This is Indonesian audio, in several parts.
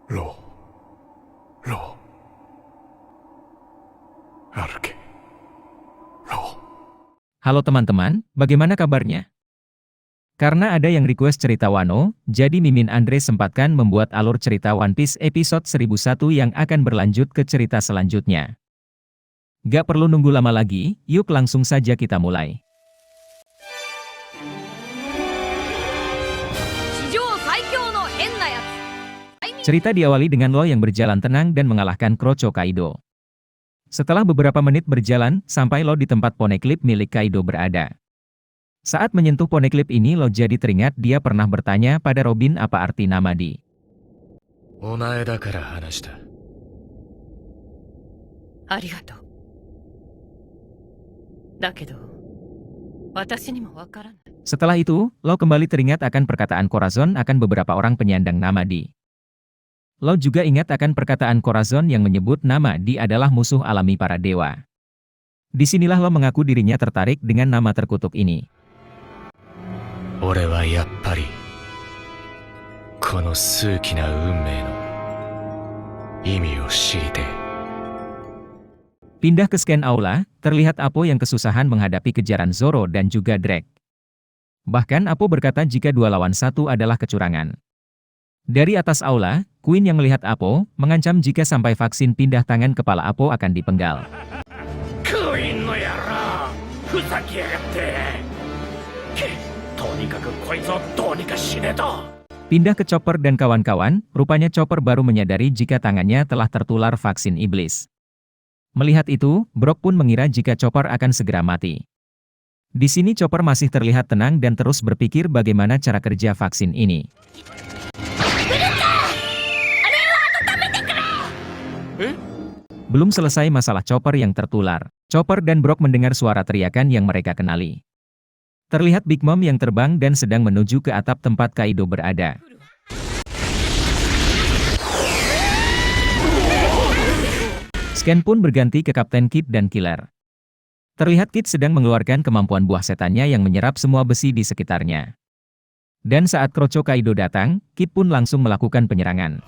Lo, lo, Arke, lo. Halo teman-teman, bagaimana kabarnya? Karena ada yang request cerita Wano, jadi Mimin Andre sempatkan membuat alur cerita One Piece episode 1001 yang akan berlanjut ke cerita selanjutnya. Gak perlu nunggu lama lagi, yuk langsung saja kita mulai. Cerita diawali dengan Lo yang berjalan tenang dan mengalahkan Kroco Kaido. Setelah beberapa menit berjalan, sampai Lo di tempat poneglyph milik Kaido berada. Saat menyentuh poneglyph ini Lo jadi teringat dia pernah bertanya pada Robin apa arti nama Di. Setelah itu, Lo kembali teringat akan perkataan Corazon akan beberapa orang penyandang nama Di. Lo juga ingat akan perkataan Corazon yang menyebut nama Di adalah musuh alami para dewa. Disinilah Lo mengaku dirinya tertarik dengan nama terkutuk ini. Pindah ke scan aula, terlihat Apo yang kesusahan menghadapi kejaran Zoro dan juga Drake. Bahkan Apo berkata jika 2 lawan 1 adalah kecurangan. Dari atas aula, Queen yang melihat Apo, mengancam jika sampai vaksin pindah tangan kepala Apo akan dipenggal. Pindah ke Chopper dan kawan-kawan, rupanya Chopper baru menyadari jika tangannya telah tertular vaksin iblis. Melihat itu, Brock pun mengira jika Chopper akan segera mati. Di sini Chopper masih terlihat tenang dan terus berpikir bagaimana cara kerja vaksin ini. Belum selesai masalah Chopper yang tertular. Chopper dan Brock mendengar suara teriakan yang mereka kenali. Terlihat Big Mom yang terbang dan sedang menuju ke atap tempat Kaido berada. Scan pun berganti ke Kapten Kid dan Killer. Terlihat Kid sedang mengeluarkan kemampuan buah setannya yang menyerap semua besi di sekitarnya. Dan saat Kroco Kaido datang, Kid pun langsung melakukan penyerangan.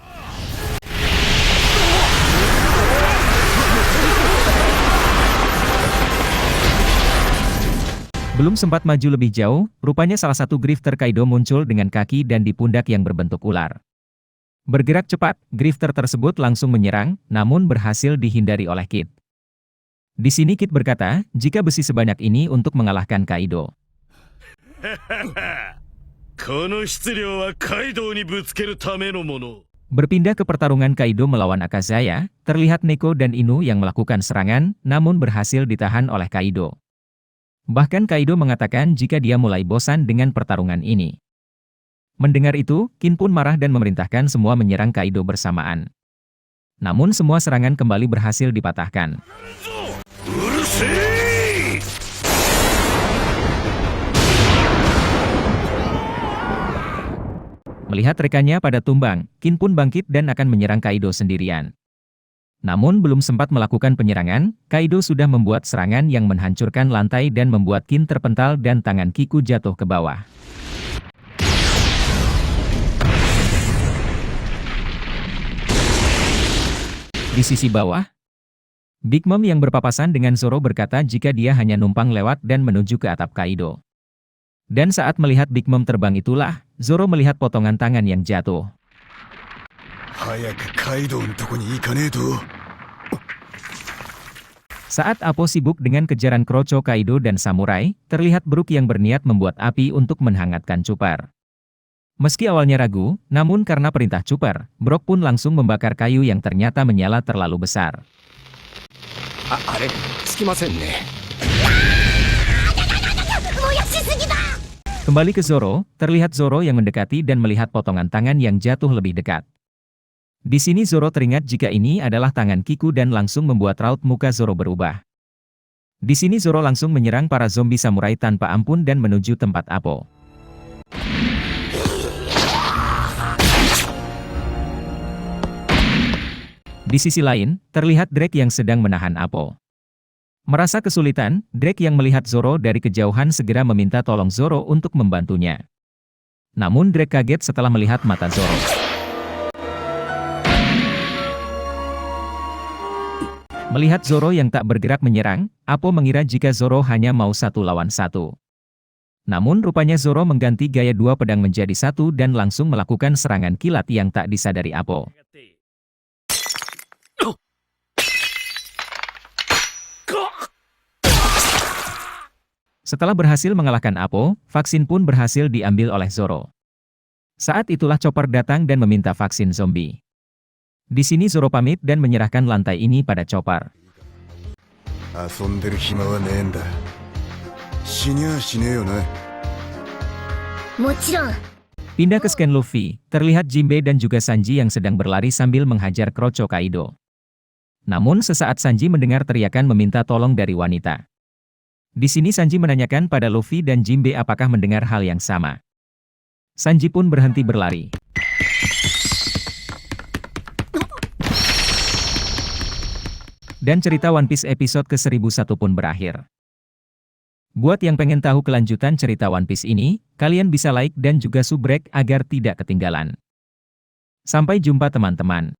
Belum sempat maju lebih jauh, rupanya salah satu grifter Kaido muncul dengan kaki dan di pundak yang berbentuk ular. Bergerak cepat, grifter tersebut langsung menyerang, namun berhasil dihindari oleh Kid. Di sini Kid berkata, jika besi sebanyak ini untuk mengalahkan Kaido. Berpindah ke pertarungan Kaido melawan Akazaya, terlihat Neko dan Inu yang melakukan serangan, namun berhasil ditahan oleh Kaido. Bahkan Kaido mengatakan jika dia mulai bosan dengan pertarungan ini. Mendengar itu, Kin pun marah dan memerintahkan semua menyerang Kaido bersamaan. Namun semua serangan kembali berhasil dipatahkan. Melihat rekannya pada tumbang, Kin pun bangkit dan akan menyerang Kaido sendirian. Namun belum sempat melakukan penyerangan, Kaido sudah membuat serangan yang menghancurkan lantai dan membuat Kin terpental dan tangan Kiku jatuh ke bawah. Di sisi bawah, Big Mom yang berpapasan dengan Zoro berkata jika dia hanya numpang lewat dan menuju ke atap Kaido. Dan saat melihat Big Mom terbang itulah, Zoro melihat potongan tangan yang jatuh. Saat Apo sibuk dengan kejaran Kroco Kaido dan samurai, terlihat Brook yang berniat membuat api untuk menghangatkan Chopper. Meski awalnya ragu, namun karena perintah Chopper, Brook pun langsung membakar kayu yang ternyata menyala terlalu besar. Kembali ke Zoro, terlihat Zoro yang mendekati dan melihat potongan tangan yang jatuh lebih dekat. Di sini Zoro teringat jika ini adalah tangan Kiku dan langsung membuat raut muka Zoro berubah. Di sini Zoro langsung menyerang para zombie samurai tanpa ampun dan menuju tempat Apo. Di sisi lain, terlihat Drake yang sedang menahan Apo. Merasa kesulitan, Drake yang melihat Zoro dari kejauhan segera meminta tolong Zoro untuk membantunya. Namun Drake kaget setelah melihat mata Zoro. Melihat Zoro yang tak bergerak menyerang, Apo mengira jika Zoro hanya mau 1 lawan 1. Namun rupanya Zoro mengganti gaya 2 pedang menjadi 1 dan langsung melakukan serangan kilat yang tak disadari Apo. Setelah berhasil mengalahkan Apo, vaksin pun berhasil diambil oleh Zoro. Saat itulah Chopper datang dan meminta vaksin zombie. Di sini Zoro pamit dan menyerahkan lantai ini pada Chopper. 遊んでる暇はねえんだ。死にゃしねえよな。もちろん。 Pindah ke scan Luffy, terlihat Jinbe dan juga Sanji yang sedang berlari sambil menghajar kroco Kaido. Namun sesaat Sanji mendengar teriakan meminta tolong dari wanita. Di sini Sanji menanyakan pada Luffy dan Jinbe apakah mendengar hal yang sama. Sanji pun berhenti berlari. Dan cerita One Piece episode ke-1001 pun berakhir. Buat yang pengen tahu kelanjutan cerita One Piece ini, kalian bisa like dan juga subrek agar tidak ketinggalan. Sampai jumpa teman-teman.